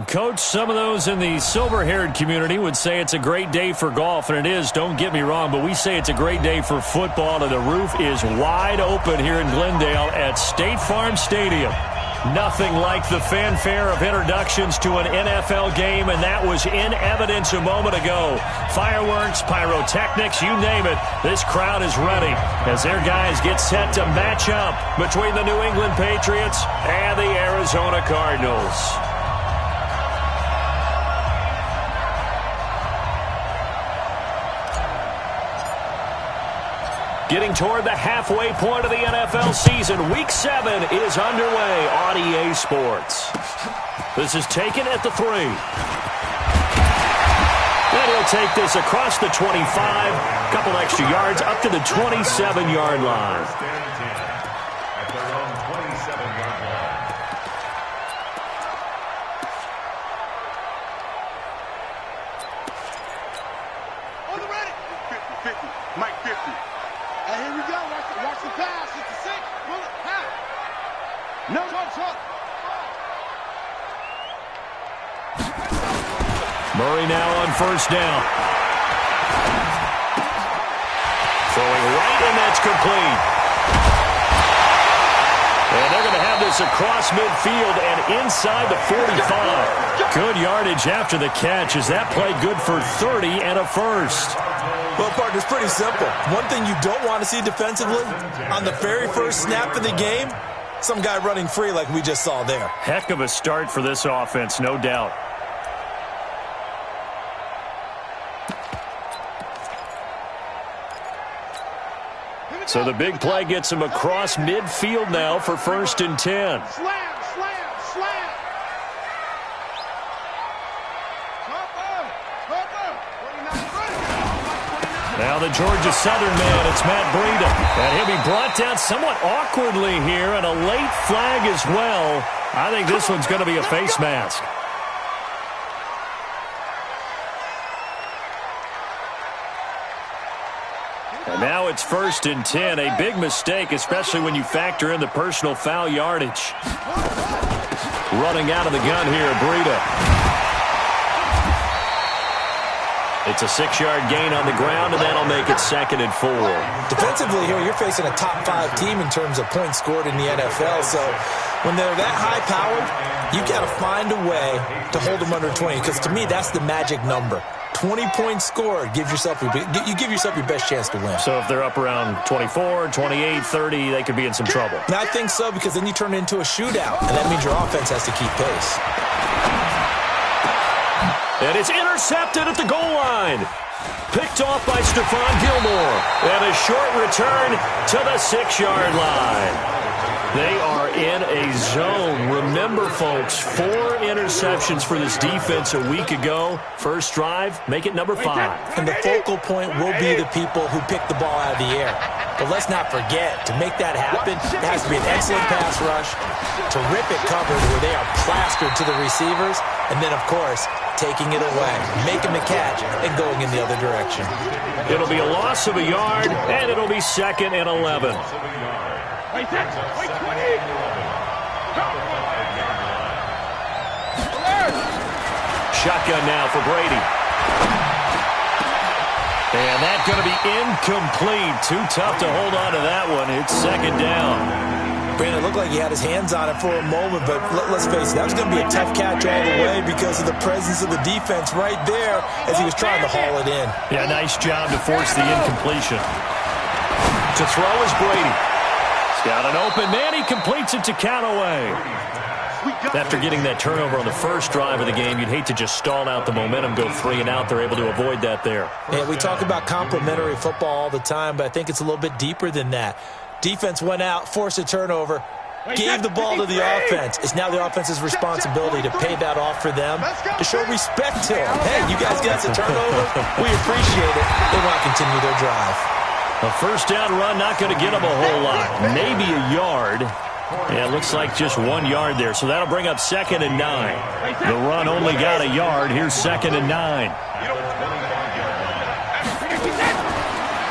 Coach, some of those in the silver-haired community would say it's a great day for golf, and it is, don't get me wrong, but we say it's a great day for football, and the roof is wide open here in Glendale at State Farm Stadium. Nothing like the fanfare of introductions to an NFL game, and that was in evidence a moment ago. Fireworks, pyrotechnics, you name it, this crowd is ready as their guys get set to match up between the New England Patriots and the Arizona Cardinals. Getting toward the halfway point of the NFL season, Week 7 is underway on EA Sports. This is taken at the 3. And he'll take this across the 25, couple extra yards up to the 27-yard line. On the ready. 50, Mike 50. And here we go. Watch the pass. It's the 6. Half. No, touch. Murray now on first down. Throwing right, and that's complete. And they're going to have this across midfield and inside the 45. Good yardage after the catch. Is that play good for 30 and a first? Well, partner, it's pretty simple. One thing you don't want to see defensively, on the very first snap of the game, some guy running free like we just saw there. Heck of a start for this offense, no doubt. So the big play gets him across midfield now for 1st and 10. Slam. Now the Georgia Southern man, it's Matt Breida. And he'll be brought down somewhat awkwardly here, and a late flag as well. I think this one's going to be a face mask. And now it's 1st and 10. A big mistake, especially when you factor in the personal foul yardage. Running out of the gun here, Breida. It's a 6-yard gain on the ground, and that'll make it 2nd and 4. Defensively here, you're facing a top 5 team in terms of points scored in the NFL. So when they're that high-powered, you got to find a way to hold them under 20. Because to me, that's the magic number. 20 points scored, you give yourself your best chance to win. So if they're up around 24, 28, 30, they could be in some trouble. And I think so, because then you turn it into a shootout, and that means your offense has to keep pace. And it's intercepted at the goal line. Picked off by Stephon Gilmore. And a short return to the 6-yard line. They are in a zone. Remember, folks, 4 interceptions for this defense a week ago. First drive, make it number 5. And the focal point will be the people who pick the ball out of the air. But let's not forget, to make that happen, it has to be an excellent pass rush, terrific coverage where they are plastered to the receivers, and then, of course, taking it away, making the catch, and going in the other direction. It'll be a loss of a yard, and it'll be 2nd and 11. Shotgun now for Brady. And that's going to be incomplete. Too tough to hold on to that one. It's 2nd down. Brandon, it looked like he had his hands on it for a moment, but let's face it, that was going to be a tough catch all the way because of the presence of the defense right there as he was trying to haul it in. Yeah, nice job to force the incompletion. To throw is Brady. He's got an open man. He completes it to Callaway. After getting that turnover on the first drive of the game, you'd hate to just stall out the momentum, go 3 and out. They're able to avoid that there. Yeah, we talk about complementary football all the time, but I think it's a little bit deeper than that. Defense went out, forced a turnover, gave the ball to the offense. It's now the offense's responsibility to pay that off for them, to show respect to them. Hey, you guys got the turnover. We appreciate it. They want to continue their drive. A first down run, not going to get them a whole lot. Maybe a yard. Yeah, it looks like just 1 yard there. So that'll bring up 2nd and 9. The run only got a yard. Here's 2nd and 9.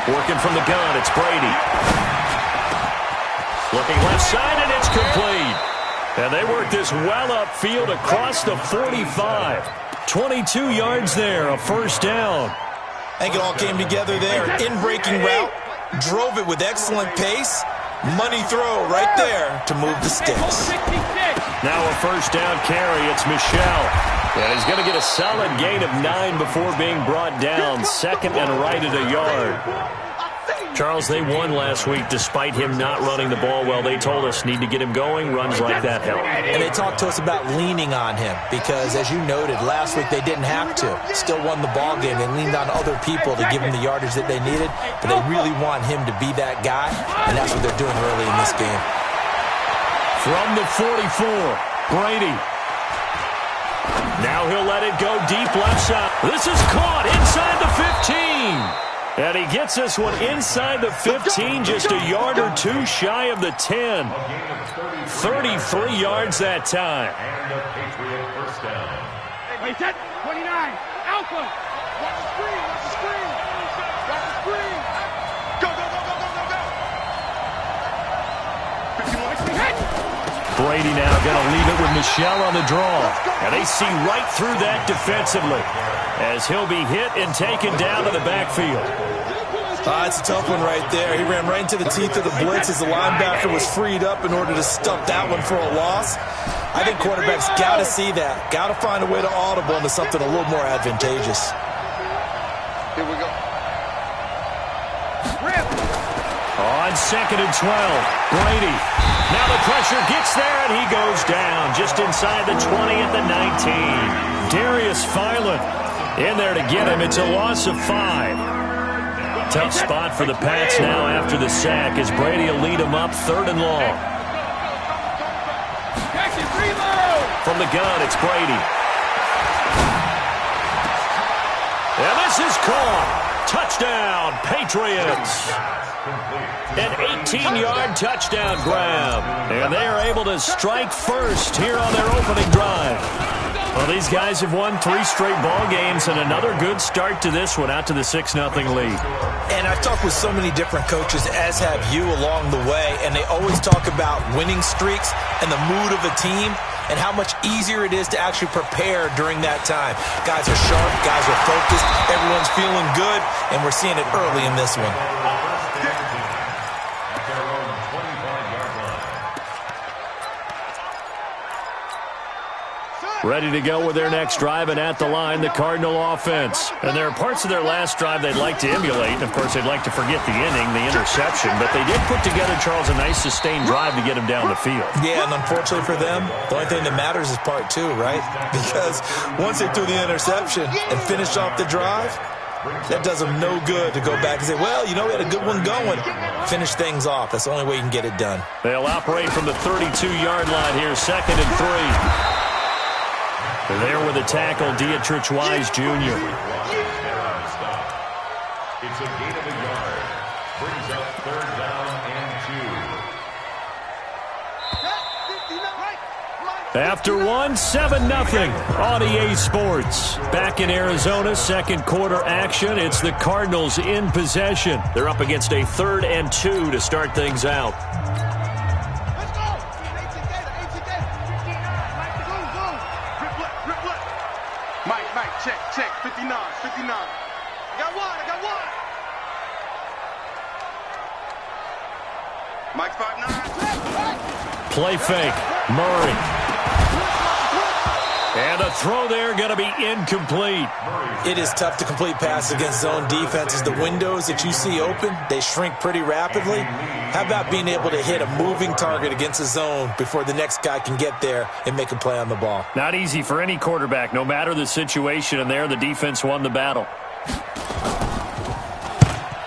Working from the gun, it's Brady. Looking left side, and it's complete. And they work this well upfield across the 45. 22 yards there, a first down. I think it all came together there. In-breaking route, drove it with excellent pace. Money throw right there to move the sticks. Now a first down carry. It's Michel. And he's going to get a solid gain of 9 before being brought down. Second and right at a yard. Charles, they won last week despite him not running the ball well. They told us need to get him going. Runs like that help. And they talked to us about leaning on him because, as you noted, last week they didn't have to. Still won the ball game. They leaned on other people to give him the yardage that they needed, but they really want him to be that guy, and that's what they're doing early in this game. From the 44, Brady. Now he'll let it go deep left side. This is caught inside the 15. And he gets this one inside the 15, just a yard or two shy of the 10. 33 yards that time. Wait, 29. Alpha. Watch the screen. Watch the screen. Watch the screen. Go, go, go, go, go, go, go. Brady now going to leave it with Michel on the draw. And they see right through that defensively as he'll be hit and taken down to the backfield. It's a tough one right there. He ran right into the teeth of the blitz as the linebacker was freed up in order to stuff that one for a loss. I think quarterbacks got to see that. Got to find a way to audible into something a little more advantageous. Here we go. On second and 12, Brady. Now the pressure gets there, and he goes down just inside the 20 at the 19. Darius Philon in there to get him. It's a loss of 5. Tough spot for the Pats now after the sack as Brady will lead them up 3rd and long. From the gun, it's Brady. And this is caught. Touchdown, Patriots. An 18-yard touchdown grab. And they are able to strike first here on their opening drive. Well, these guys have won 3 straight ball games and another good start to this one out to the 6-0 lead. And I've talked with so many different coaches, as have you, along the way, and they always talk about winning streaks and the mood of a team and how much easier it is to actually prepare during that time. Guys are sharp, guys are focused, everyone's feeling good, and we're seeing it early in this one. Ready to go with their next drive, and at the line, the Cardinal offense. And there are parts of their last drive they'd like to emulate. And, of course, they'd like to forget the inning, the interception. But they did put together, Charles, a nice sustained drive to get him down the field. Yeah, and unfortunately for them, the only thing that matters is part 2, right? Because once they threw the interception and finished off the drive, that does them no good to go back and say, well, you know, we had a good one going. Finish things off. That's the only way you can get it done. They'll operate from the 32-yard line here, 2nd and 3. There with the tackle, Dietrich Wise Jr. It's a gain of a yard. Brings up 3rd down and 2. After 1, 7-0 on EA Sports. Back in Arizona, 2nd quarter action. It's the Cardinals in possession. They're up against a 3rd and 2 to start things out. Check, 59. I got one. Mike 5'9". Play fake, Murray. And the throw there going to be incomplete. It is tough to complete passes against zone defenses. The windows that you see open, they shrink pretty rapidly. How about being able to hit a moving target against a zone before the next guy can get there and make a play on the ball? Not easy for any quarterback, no matter the situation, and there the defense won the battle.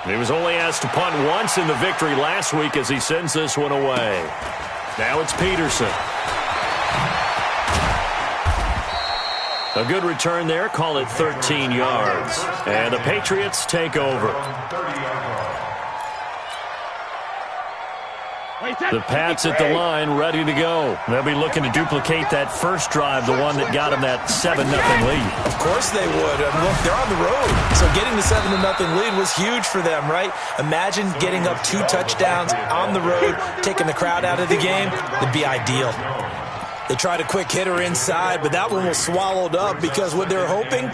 He was only asked to punt once in the victory last week as he sends this one away. Now it's Peterson. A good return there, call it 13 yards. And the Patriots take over. The Pats at the line, ready to go. They'll be looking to duplicate that first drive, the one that got them that 7-0 lead. Of course they would. I mean, look, they're on the road. So getting the 7-0 lead was huge for them, right? Imagine getting up 2 touchdowns on the road, taking the crowd out of the game. It'd be ideal. They tried a quick hitter inside, but that one was swallowed up because what they're hoping,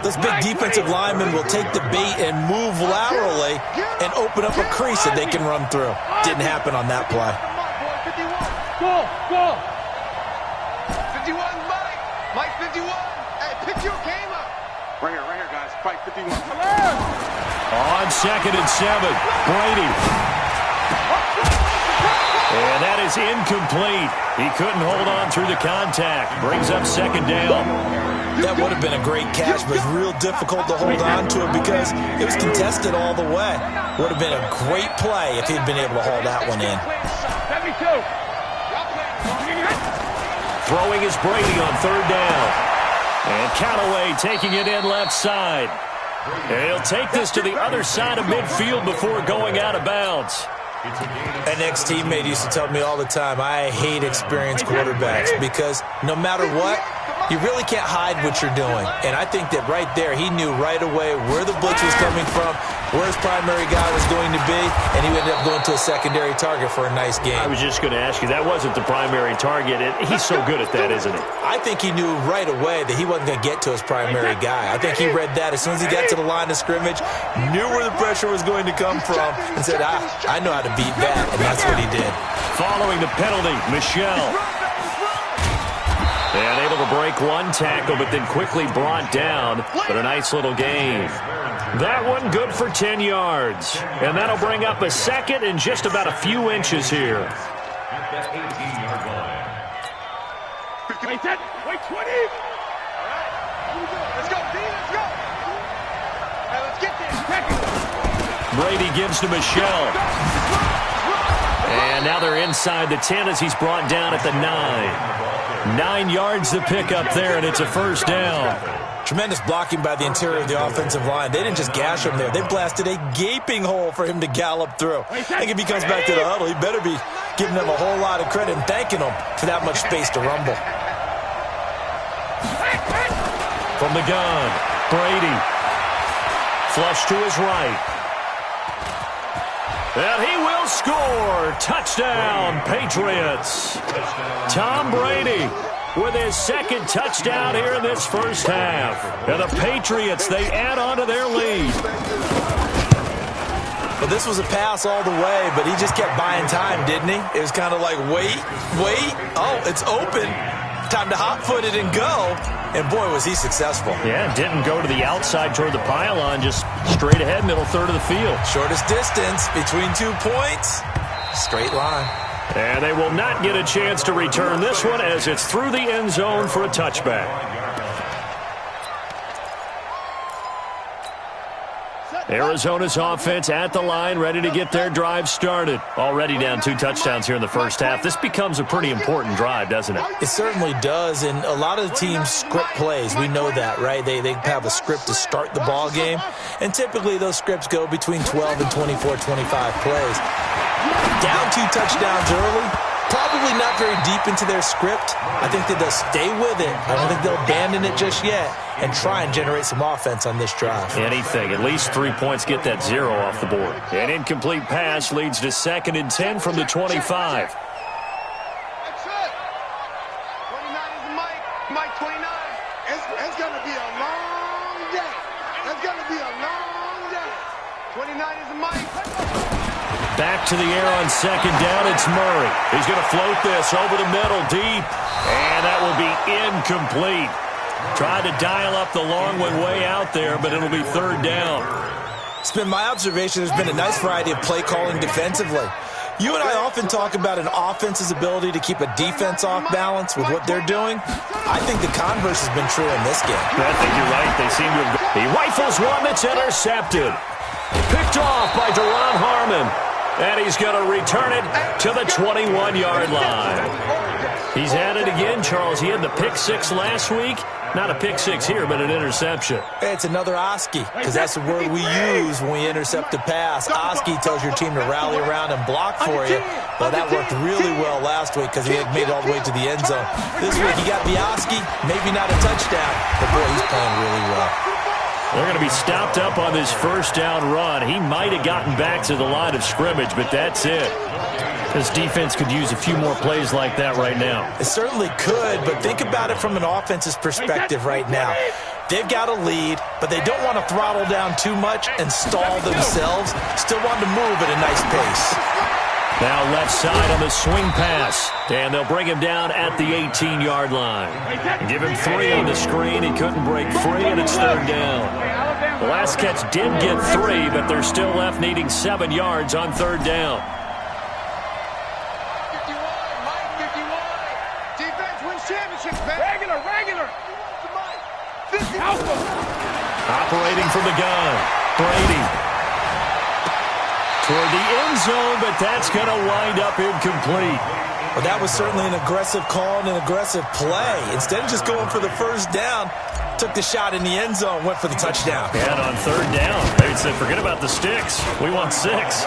those big defensive linemen will take the bait and move laterally and open up a crease that they can run through. Didn't happen on that play. Go! 51, Mike! Mike 51! Hey, pick your game up! Right here, guys. Fight 51. On 2nd and 7, Brady. And that is incomplete. He couldn't hold on through the contact. Brings up 2nd down. That would have been a great catch, but it's real difficult to hold on to it because it was contested all the way. Would have been a great play if he'd been able to haul that one in. Throwing is Brady on 3rd down. And Callaway taking it in left side. And he'll take this to the other side of midfield before going out of bounds. An ex-teammate used to tell me all the time, I hate experienced quarterbacks because no matter what, you really can't hide what you're doing. And I think that right there, he knew right away where the blitz was coming from, where his primary guy was going to be, and he ended up going to a secondary target for a nice game. I was just going to ask you, that wasn't the primary target. He's so good at that, isn't he? I think he knew right away that he wasn't going to get to his primary guy. I think he read that as soon as he got to the line of scrimmage, knew where the pressure was going to come from, and said, I know how to beat that, and that's what he did. Following the penalty, Michelle. And able to break one tackle, but then quickly brought down. But a nice little gain. That one good for 10 yards. And that'll bring up a 2nd and just about a few inches here. At the 18-yard line. Wait, 20. All right. Let's go, D. Let's go. All right, let's get this. Brady gives to Michelle. And now they're inside the 10 as he's brought down at the 9. 9 yards to pick up there, and it's a 1st down. Tremendous blocking by the interior of the offensive line. They didn't just gash him there. They blasted a gaping hole for him to gallop through. I think if he comes back to the huddle, he better be giving them a whole lot of credit and thanking them for that much space to rumble. From the gun, Brady. Flush to his right. And he will score. Touchdown, Patriots. Tom Brady with his 2nd touchdown here in this 1st half. And the Patriots, they add on to their lead. Well, this was a pass all the way, but he just kept buying time, didn't he? It was kind of like, wait. Oh, it's open. Time to hot-foot it and go. And, boy, was he successful. Yeah, didn't go to the outside toward the pylon, just straight ahead, middle third of the field. Shortest distance between 2 points. Straight line. And they will not get a chance to return this one as it's through the end zone for a touchback. Arizona's offense at the line, ready to get their drive started. Already down 2 touchdowns here in the 1st half. This becomes a pretty important drive, doesn't it? It certainly does, and a lot of the teams script plays. We know that, right? They have a script to start the ball game, and typically those scripts go between 12 and 24, 25 plays. Down 2 touchdowns early, probably not very deep into their script. I think that they'll stay with it. I don't think they'll abandon it just yet and try and generate some offense on this drive. Anything. At least 3 points get that 0 off the board. An incomplete pass leads to 2nd and 10 from the 25. That's it. 29 is the Mike. Mike 29. It's going to be a long day. It's going to be a long day. 29 is the Mike. Back to the air on 2nd down. It's Murray. He's going to float this over the middle deep. And that will be incomplete. Tried to dial up the long one way out there, but it'll be 3rd down. It's been my observation there's been a nice variety of play calling defensively. You and I often talk about an offense's ability to keep a defense off balance with what they're doing. I think the converse has been true in this game. I think you're right. They seem to have... He rifles one that's intercepted. Picked off by Deron Harmon. And he's going to return it to the 21-yard line. He's at it again, Charles. He had the pick 6 last week. Not a pick 6 here, but an interception. It's another Oski, because that's the word we use when we intercept a pass. Oski tells your team to rally around and block for you. Well, that worked really well last week because he had made it all the way to the end zone. This week, he got the Oski, maybe not a touchdown, but boy, he's playing really well. They're going to be stopped up on this first down run. He might have gotten back to the line of scrimmage, but that's it. This defense could use a few more plays like that right now. It certainly could, but think about it from an offense's perspective right now. They've got a lead, but they don't want to throttle down too much and stall themselves. Still want to move at a nice pace. Now left side on the swing pass. And they'll bring him down at the 18-yard line. Give him 3 on the screen. He couldn't break free, and it's third down. The last catch did get 3, but they're still left needing 7 yards on third down. Operating from the gun, Brady. Toward the end zone, but that's going to wind up incomplete. Well, that was certainly an aggressive call and an aggressive play. Instead of just going for the first down, took the shot in the end zone, went for the touchdown. And on third down, they said, forget about the sticks. We want 6.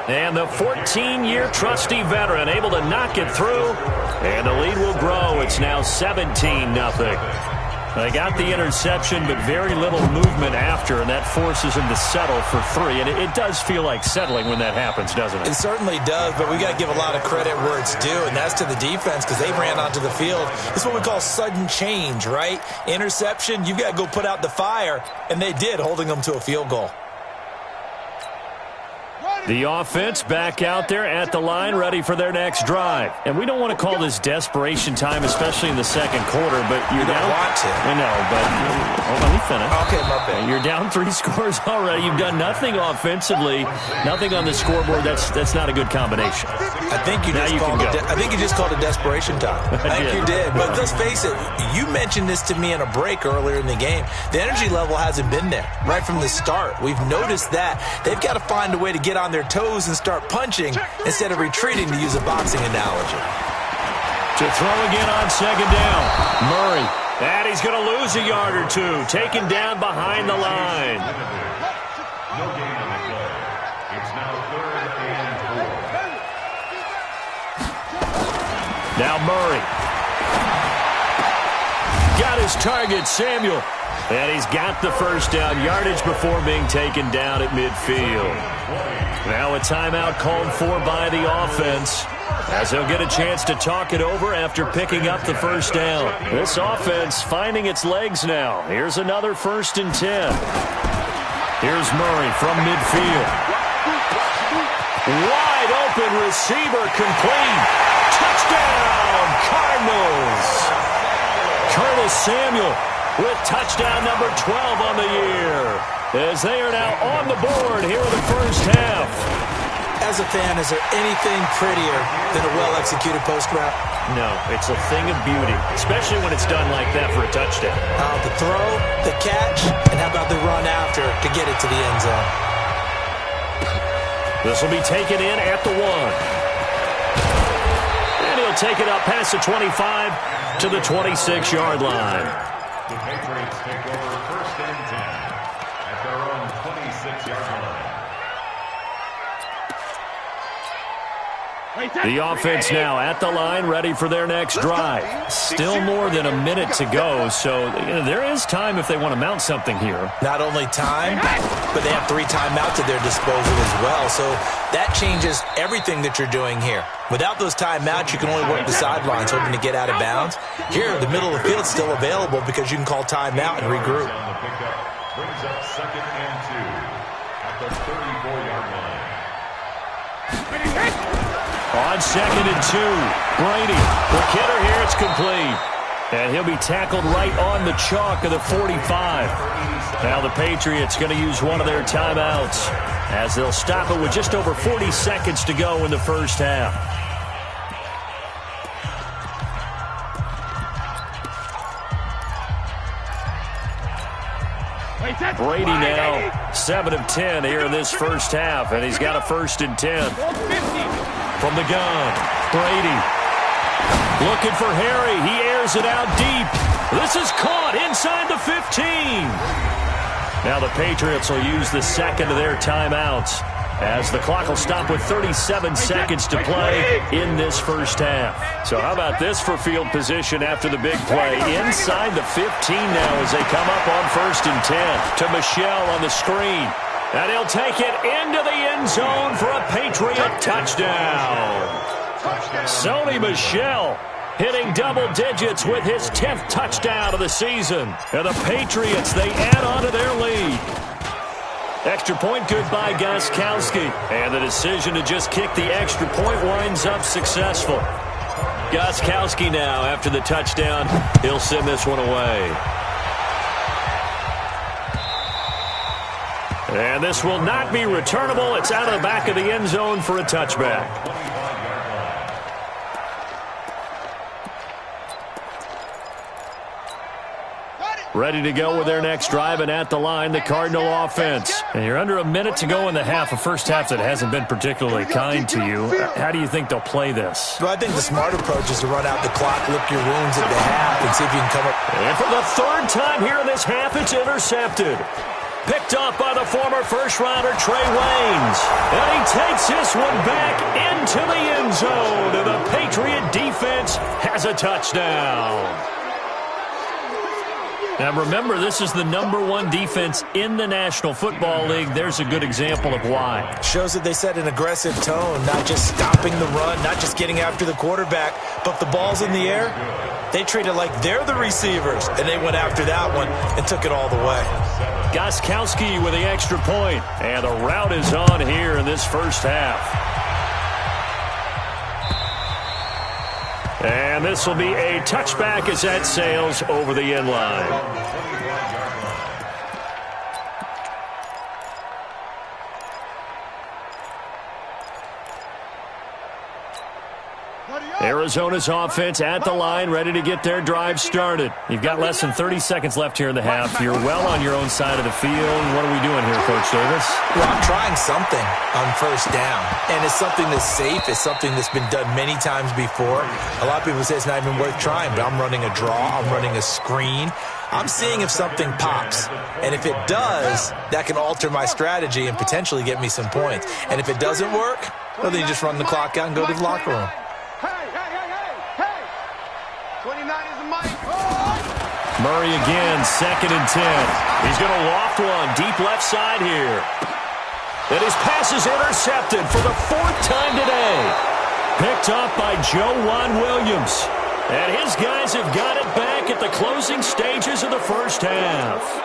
And the 14-year trusty veteran able to knock it through. And the lead will grow. It's now 17-0. They got the interception, but very little movement after, and that forces him to settle for 3. And it does feel like settling when that happens, doesn't it? It certainly does, but we got to give a lot of credit where it's due, and that's to the defense because they ran onto the field. It's what we call sudden change, right? Interception, you've got to go put out the fire, and they did, holding them to a field goal. The offense back out there at the line, ready for their next drive. And we don't want to call this desperation time, especially in the second quarter, but you're down. Want to. I know, but hold on, let me finish. Okay, my bad. You're down 3 scores already. You've done nothing offensively, nothing on the scoreboard. That's not a good combination. I think you just called it desperation time. I think you did. But let's face it, you mentioned this to me in a break earlier in the game. The energy level hasn't been there right from the start. We've noticed that. They've got to find a way to get on their toes and start punching instead of retreating, to use a boxing analogy. To throw again on second down. Murray. And he's going to lose a yard or 2. Taken down behind the line. No gain on the play. It's now 3rd and 4. Now Murray. Got his target, Samuel. And he's got the first down yardage before being taken down at midfield. Now a timeout called for by the offense, as he'll get a chance to talk it over after picking up the first down. This offense finding its legs now. Here's another 1st and 10. Here's Murray from midfield. Wide open receiver, complete. Touchdown, Cardinals. Curtis Samuel with touchdown number 12 on the year, as they are now on the board here in the first half. As a fan, is there anything prettier than a well-executed post route? No, it's a thing of beauty, especially when it's done like that for a touchdown. The throw, the catch, and how about the run after to get it to the end zone? This will be taken in at the 1. And he'll take it up past the 25 to the 26-yard line. The Patriots take over 1st and 10 at their own 26-yard line. The offense now at the line, ready for their next drive. Still more than a minute to go, so there is time if they want to mount something here. Not only time, but they have 3 timeouts at their disposal as well, so that changes everything that you're doing here. Without those timeouts, you can only work the sidelines, hoping to get out of bounds. Here, the middle of the field's still available because you can call timeout and regroup. Brings up 2nd and 2 at the 34-yard line. On 2nd and 2, Brady. The kidder here, it's complete. And he'll be tackled right on the chalk of the 45. Now the Patriots going to use one of their timeouts, as they'll stop it with just over 40 seconds to go in the first half. Brady now 7 of 10 here in this first half, and he's got a 1st and 10. From the gun, Brady looking for Harry. He airs it out deep. This is caught inside the 15. Now the Patriots will use the 2nd of their timeouts as the clock will stop with 37 seconds to play in this first half. So how about this for field position after the big play? Inside the 15 now as they come up on 1st and 10 to Michel on the screen. And he'll take it into the end zone for a Patriot touchdown. Sony Michel hitting double digits with his 10th touchdown of the season. And the Patriots, they add on to their lead. Extra point good by Gostkowski. And the decision to just kick the extra point winds up successful. Gostkowski now, after the touchdown, he'll send this one away. And this will not be returnable. It's out of the back of the end zone for a touchback. Ready to go with their next drive, and at the line, the Cardinal offense. And you're under a minute to go in the half, a first half that hasn't been particularly kind to you. How do you think they'll play this? Well, I think the smart approach is to run out the clock, lick your wounds at the half, and see if you can come up. And for the 3rd time here in this half, it's intercepted. Picked off by the former first-rounder Trey Waynes. And he takes this one back into the end zone. And the Patriot defense has a touchdown. Now, remember, this is the #1 defense in the National Football League. There's a good example of why. Shows that they set an aggressive tone, not just stopping the run, not just getting after the quarterback, but if the ball's in the air, they treat it like they're the receivers, and they went after that one and took it all the way. Gostkowski with the extra point, and the route is on here in this first half. And this will be a touchback as that sails over the end line. Arizona's offense at the line, ready to get their drive started. You've got less than 30 seconds left here in the half. You're well on your own side of the field. What are we doing here, Coach Davis? Well, I'm trying something on 1st down, and it's something that's safe. It's something that's been done many times before. A lot of people say it's not even worth trying, but I'm running a draw. I'm running a screen. I'm seeing if something pops, and if it does, that can alter my strategy and potentially get me some points. And if it doesn't work, well, then you just run the clock out and go to the locker room. Murray again, 2nd and 10. He's going to loft one deep left side here. And his pass is intercepted for the 4th time today. Picked off by Joejuan Williams. And his guys have got it back at the closing stages of the first half.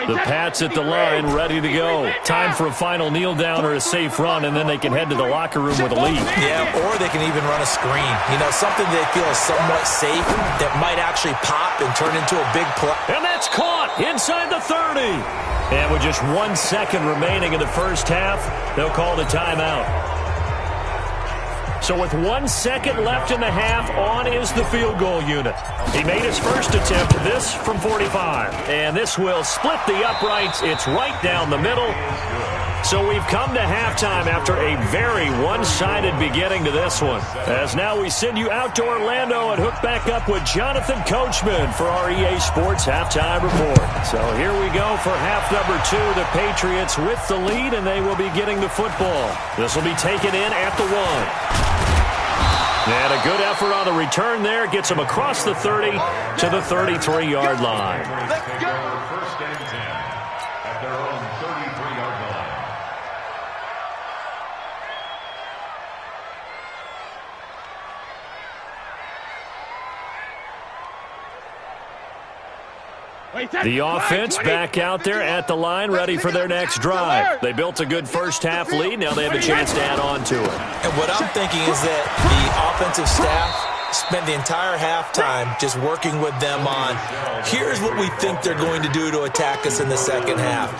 The Pats at the line, ready to go. Time for a final kneel down or a safe run, and then they can head to the locker room with a lead. Yeah, or they can even run a screen. You know, something they feel is somewhat safe that might actually pop and turn into a big play. And that's caught inside the 30. And with just 1 second remaining in the first half, they'll call the timeout. So with 1 second left in the half, on is the field goal unit. He made his first attempt, this from 45. And this will split the uprights. It's right down the middle. So we've come to halftime after a very one-sided beginning to this one. As now we send you out to Orlando and hook back up with Jonathan Coachman for our EA Sports Halftime Report. So here we go for half number 2. The Patriots with the lead, and they will be getting the football. This will be taken in at the 1. And a good effort on the return there. Gets them across the 30 to the 33-yard line. Let's go. 1st and 10 at their own 33-yard line. The offense back out there at the line, ready for their next drive. They built a good first half lead. Now they have a chance to add on to it. And what I'm thinking is that the offensive staff spent the entire halftime just working with them on, here's what we think they're going to do to attack us in the second half.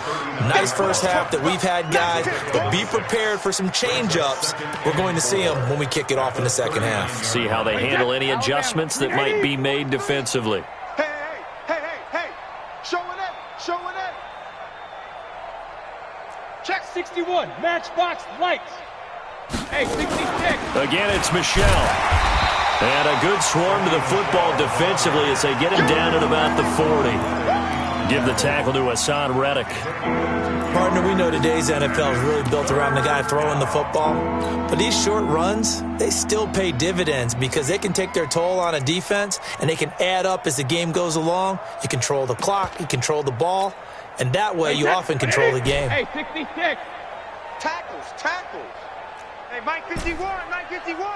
Nice first half that we've had, guys, but be prepared for some change-ups. We're going to see them when we kick it off in the second half. See how they handle any adjustments that might be made defensively. Showing it. Check 61. Matchbox lights. Hey, 66. Again, it's Michel. And a good swarm to the football defensively as they get him down at about the 40. give the tackle to Hassan Reddick. Partner, we know today's NFL is really built around the guy throwing the football. But these short runs, they still pay dividends because they can take their toll on a defense and they can add up as the game goes along. You control the clock, you control the ball, and that way you often control the game. Hey, 66. Tackles. Hey, Mike 51, Mike 51.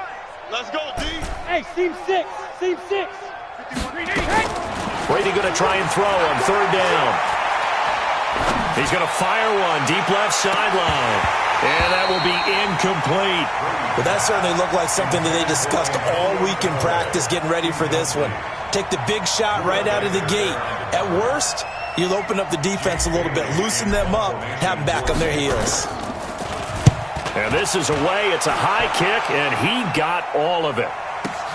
Let's go, D. Hey, seam 6. 51. Brady going to try and throw on 3rd down. He's going to fire one deep left sideline. And that will be incomplete. Well, that certainly looked like something that they discussed all week in practice getting ready for this one. Take the big shot right out of the gate. At worst, you'll open up the defense a little bit, loosen them up, have them back on their heels. And this is away. It's a high kick, and he got all of it.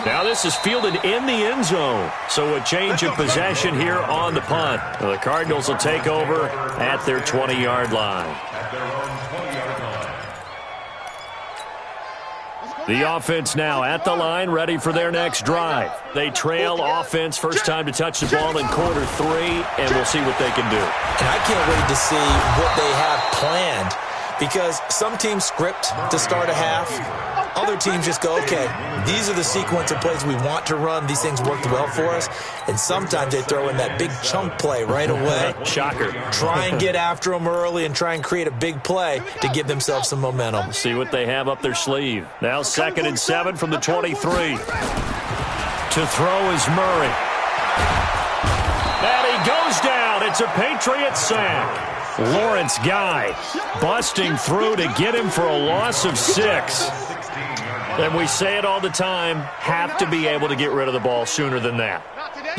Now this is fielded in the end zone. So a change of possession here on the punt. The Cardinals will take over at their 20-yard line. The offense now at the line, ready for their next drive. They trail offense, first time to touch the ball in quarter 3, and we'll see what they can do. And I can't wait to see what they have planned, because some teams script to start a half. Other teams just go, okay, these are the sequence of plays we want to run. These things worked well for us. And sometimes they throw in that big chunk play right away. Shocker. Try and get after them early and try and create a big play to give themselves some momentum. See what they have up their sleeve. Now 2nd and 7 from the 23. To throw is Murray. And he goes down. It's a Patriot sack. Lawrence Guy busting through to get him for a loss of 6. And we say it all the time, have to be able to get rid of the ball sooner than that.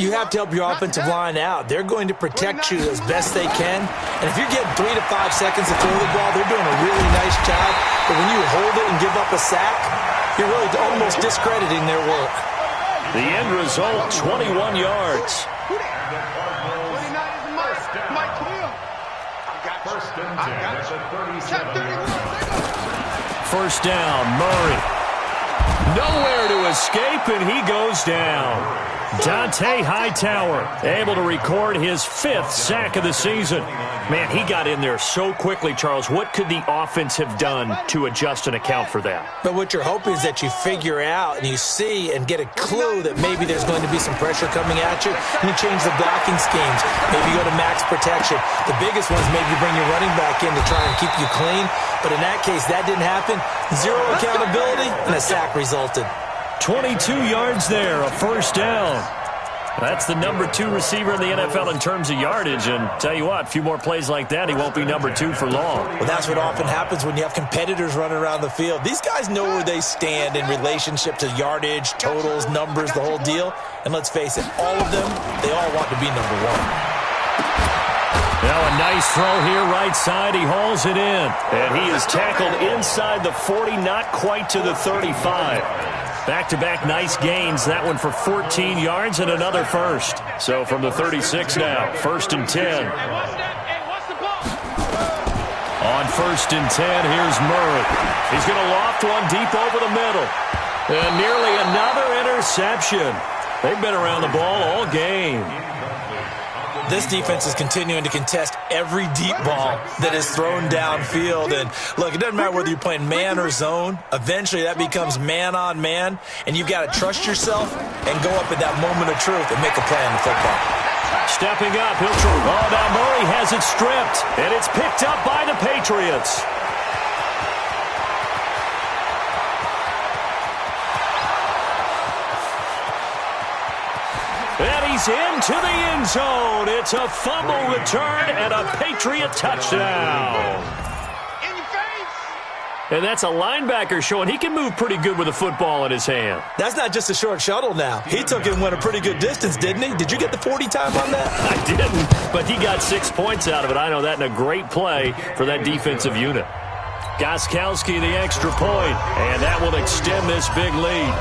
You have to help your offensive line out. They're going to protect you as best they can. And if you're getting 3 to 5 seconds to throw the ball, they're doing a really nice job. But when you hold it and give up a sack, you're really almost discrediting their work. The end result, 21 yards. First down, Murray. Nowhere to escape, and he goes down. Dante Hightower able to record his 5th sack of the season. Man, he got in there so quickly, Charles. What could the offense have done to adjust and account for that? But what you're hoping is that you figure out and you see and get a clue that maybe there's going to be some pressure coming at you, and you change the blocking schemes. Maybe you go to max protection. The biggest one is maybe you bring your running back in to try and keep you clean. But in that case, that didn't happen. 0 accountability, and a sack resulted. 22 yards there, a first down. That's the number 2 receiver in the NFL in terms of yardage. And tell you what, a few more plays like that, he won't be number 2 for long. Well, that's what often happens when you have competitors running around the field. These guys know where they stand in relationship to yardage, totals, numbers, the whole deal. And let's face it, all of them, they all want to be number 1. Now a nice throw here, right side. He hauls it in. And he is tackled inside the 40, not quite to the 35. Back-to-back nice gains. That one for 14 yards and another first. So from the 36 now, 1st and 10. On 1st and 10, here's Murray. He's going to loft one deep over the middle. And nearly another interception. They've been around the ball all game. This defense is continuing to contest every deep ball that is thrown downfield. And look, it doesn't matter whether you're playing man or zone. Eventually, that becomes man on man. And you've got to trust yourself and go up at that moment of truth and make a play on the football. Stepping up, he'll throw. Oh, now Murray has it stripped. And it's picked up by the Patriots. And he's into the end zone. It's a fumble return and a Patriot touchdown. In your face. And that's a linebacker showing he can move pretty good with a football in his hand. That's not just a short shuttle now. He took it and went a pretty good distance, didn't he? Did you get the 40 time on that? I didn't, but he got 6 points out of it. I know that, in a great play for that defensive unit. Gostkowski the extra point, and that will extend this big lead.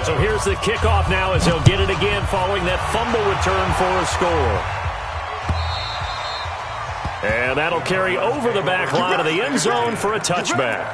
So here's the kickoff now as he'll get it again following that fumble return for a score. And that'll carry over the back line of the end zone for a touchback.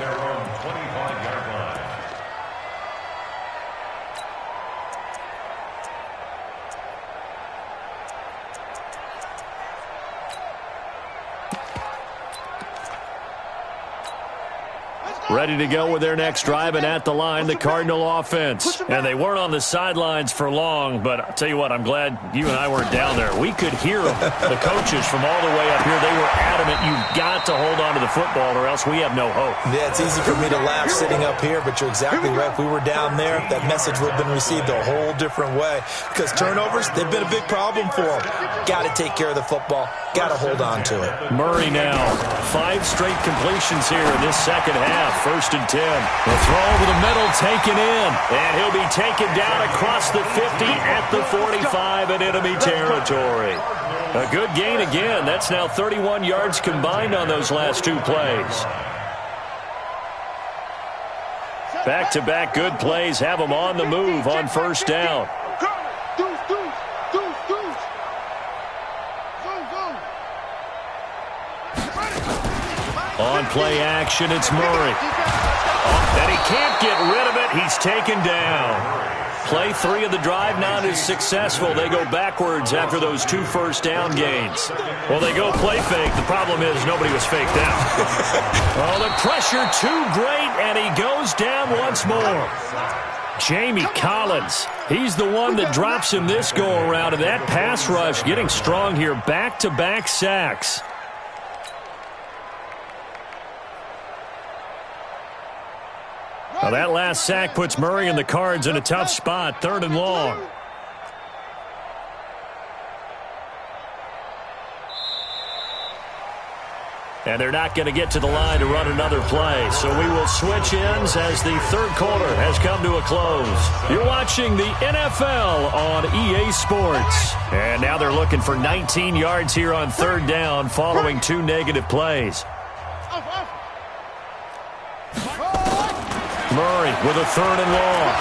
ready to go with their next drive, and at the line, the Cardinal offense. And they weren't on the sidelines for long, but I'll tell you what, I'm glad you and I weren't down there. We could hear the coaches from all the way up here. They were adamant, you've got to hold on to the football or else we have no hope. Yeah, it's easy for me to laugh sitting up here, but you're exactly right. If we were down there, that message would have been received a whole different way. Because turnovers, they've been a big problem for them. Got to take care of the football. Got to hold on to it. Murray now. 5 straight completions here in this second half. 1st and 10. The throw over the middle taken in. And he'll be taken down across the 50 at the 45 in enemy territory. A good gain again. That's now 31 yards combined on those last 2 plays. Back-to-back good plays have them on the move on 1st down. On play action, it's Murray. And he can't get rid of it. He's taken down. Play 3 of the drive not as successful. They go backwards after those 2 first down gains. Well, they go play fake. The problem is nobody was faked out. Oh, the pressure too great, and he goes down once more. Jamie Collins, he's the one that drops him this go-around, and that pass rush getting strong here. Back-to-back sacks. Now that last sack puts Murray and the Cards in a tough spot, 3rd and long. And they're not going to get to the line to run another play. So we will switch ends as the 3rd quarter has come to a close. You're watching the NFL on EA Sports. And now they're looking for 19 yards here on 3rd down following 2 negative plays. Murray with a 3rd and long.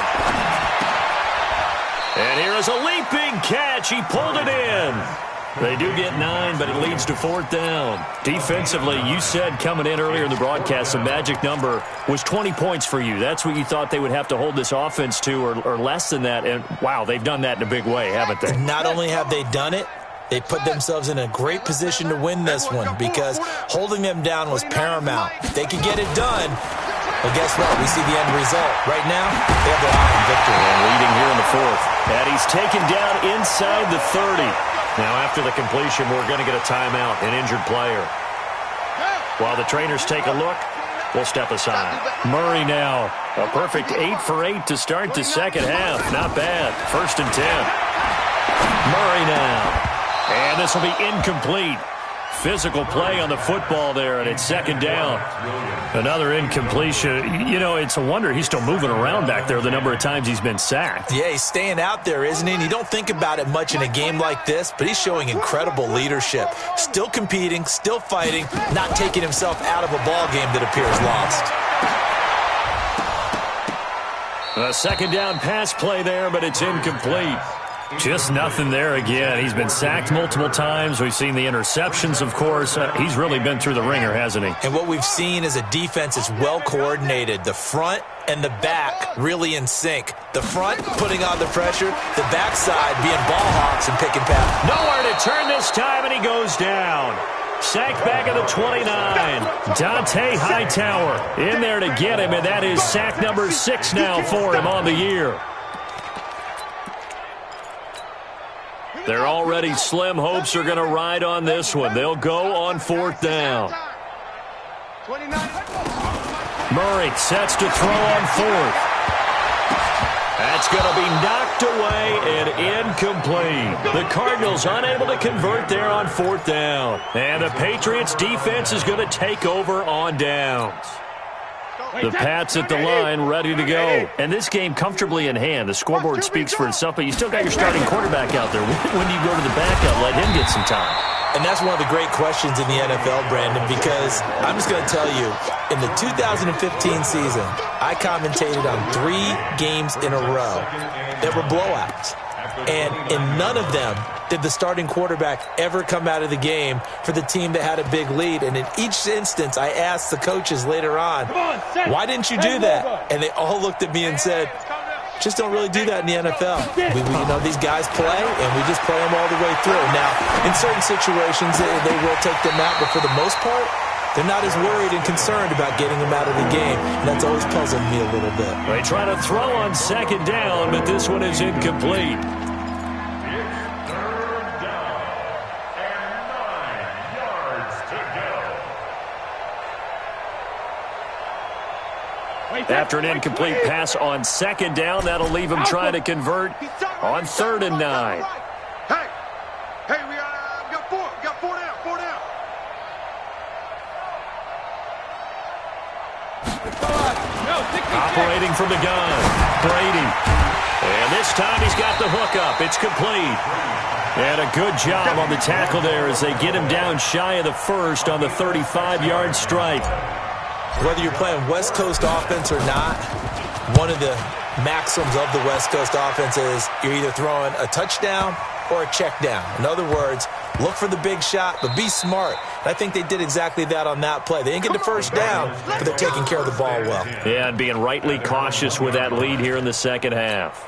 And here is a leaping catch. He pulled it in. They do get 9, but it leads to 4th down. Defensively, you said coming in earlier in the broadcast, the magic number was 20 points for you. That's what you thought they would have to hold this offense to, or less than that. And, wow, they've done that in a big way, haven't they? Not only have they done it, they put themselves in a great position to win this one because holding them down was paramount. If they could get it done, well, guess what? We see the end result. Right now, they have their eye on victory. And leading here in the 4th. And he's taken down inside the 30. Now, after the completion, we're going to get a timeout, an injured player. While the trainers take a look, we'll step aside. Murray now, a perfect 8 for 8 to start the second half. Not bad. 1st and 10. Murray now. And this will be incomplete. Physical play on the football there, and it's 2nd down. Another incompletion. You know, it's a wonder he's still moving around back there the number of times he's been sacked. Yeah, he's staying out there, isn't he? And you don't think about it much in a game like this, but he's showing incredible leadership. Still competing, still fighting, not taking himself out of a ball game that appears lost. A 2nd down pass play there, but it's incomplete. Just nothing there again. He's been sacked multiple times. We've seen the interceptions, of course. He's really been through the ringer, hasn't he? And what we've seen is a defense that's well coordinated. The front and the back really in sync. The front putting on the pressure, the backside being ball hawks and pick and pass. Nowhere to turn this time, and he goes down. Sacked back at the 29. Dante Hightower in there to get him, and that is sack number 6 now for him on the year. Their already slim hopes are going to ride on this one. They'll go on 4th down. Murray sets to throw on 4th. That's going to be knocked away and incomplete. The Cardinals unable to convert there on 4th down. And the Patriots defense is going to take over on downs. The Pats at the line, ready to go. And this game comfortably in hand. The scoreboard speaks for itself, but you still got your starting quarterback out there. When do you go to the backup, let him get some time? And that's one of the great questions in the NFL, Brandon, because I'm just going to tell you, in the 2015 season, I commentated on 3 games in a row that were blowouts. And in none of them did the starting quarterback ever come out of the game for the team that had a big lead. And in each instance, I asked the coaches later on, why didn't you do that? And they all looked at me and said, just don't really do that in the NFL. You know, these guys play, and we just play them all the way through. Now, in certain situations, they will take them out, but for the most part, They're not as worried and concerned about getting him out of the game, and that's always puzzled me a little bit. They try to throw on second down, but this one is incomplete. After an incomplete pass on second down, that'll leave him trying to convert on 3rd and 9. Hey, we got four. We got four down. Operating from the gun, Brady. And this time he's got the hook up. It's complete. And a good job on the tackle there as they get him down shy of the first on the 35-yard stripe. Whether you're playing West Coast offense or not, one of the maxims of the West Coast offense is you're either throwing a touchdown or a check down. In other words, look for the big shot, but be smart. And I think they did exactly that on that play. They didn't get the first down, but they're taking care of the ball well. Yeah, and being rightly cautious with that lead here in the second half.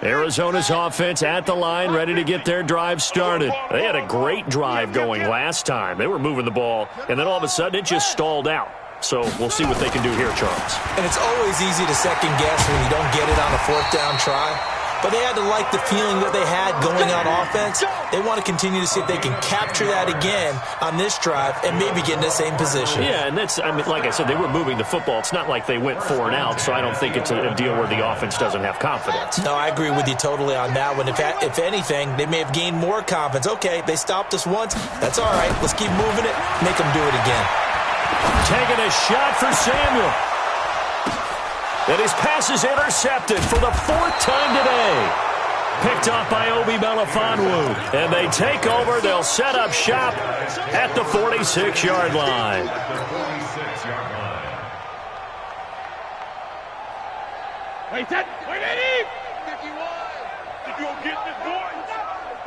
Arizona's offense at the line, ready to get their drive started. They had a great drive going last time. They were moving the ball, and then all of a sudden it just stalled out. So we'll see what they can do here, Charles. And it's always easy to second guess when you don't get it on a 4th down try. But they had to like the feeling that they had going on offense. They want to continue to see if they can capture that again on this drive and maybe get in the same position. Yeah, and that's, I mean, like I said, they were moving the football. It's not like they went 4 and out, so I don't think it's a deal where the offense doesn't have confidence. No, I agree with you totally on that one. If anything, they may have gained more confidence. Okay, they stopped us once. That's all right. Let's keep moving it. Make them do it again. Taking a shot for Samuel. And his pass is intercepted for the 4th time today. Picked off by Obi Melifonwu. And they take over. They'll set up shop at the 46-yard line. Wait, Eddie! Think you gonna get this, boy?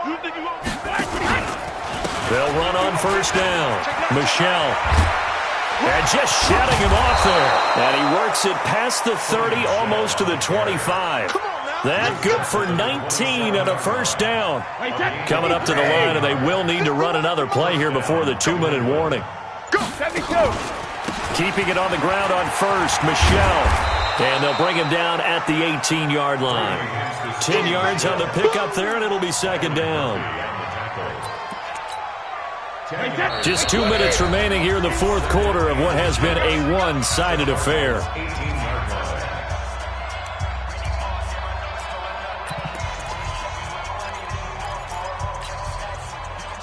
You think you gonna get this? They'll run on 1st down. Michelle. And just shutting him off there. And he works it past the 30, almost to the 25. That good for 19 and a 1st down. Coming up to the line, and they will need to run another play here before the 2-minute warning. Keeping it on the ground on 1st, Michelle. And they'll bring him down at the 18-yard line. 10 yards on the pickup there, and it'll be 2nd down. Just 2 minutes remaining here in the 4th quarter of what has been a one-sided affair.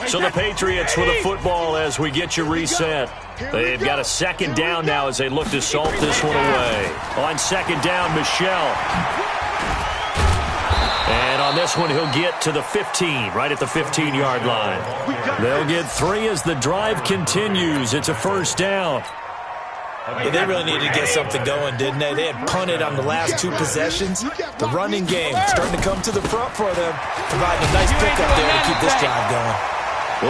So the Patriots with the football as we get you reset. They've got a 2nd down now as they look to salt this one away. On 2nd down, Michelle. And on this one, he'll get to the 15, right at the 15-yard line. They'll get 3 as the drive continues. It's a 1st down. Yeah, they really needed to get something going, didn't they? They had punted on the last 2 possessions. The running game starting to come to the front for them, providing a nice pickup there to keep this drive going.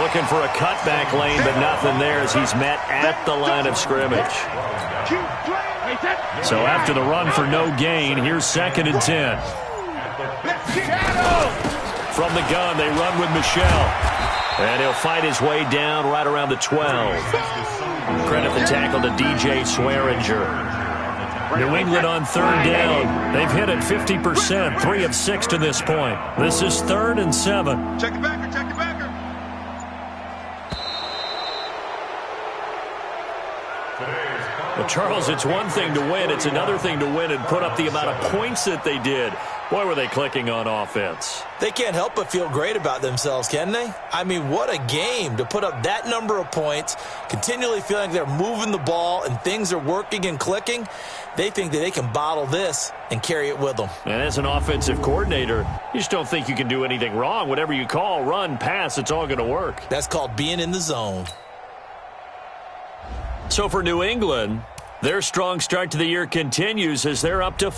Looking for a cutback lane, but nothing there as he's met at the line of scrimmage. So after the run for no gain, here's 2nd and 10. From the gun, they run with Michelle. And he'll fight his way down right around the 12. Credit the tackle to DJ Swearinger. New England on 3rd down. They've hit it 50%, 3 of 6 to this point. This is 3rd and 7. Check the backer. Well, Charles, it's one thing to win. It's another thing to win and put up the amount of points that they did. Boy, were they clicking on offense. They can't help but feel great about themselves, can they? I mean, what a game to put up that number of points, continually feeling like they're moving the ball and things are working and clicking. They think that they can bottle this and carry it with them. And as an offensive coordinator, you just don't think you can do anything wrong. Whatever you call, run, pass, it's all going to work. That's called being in the zone. So for New England, their strong start to the year continues as they're up to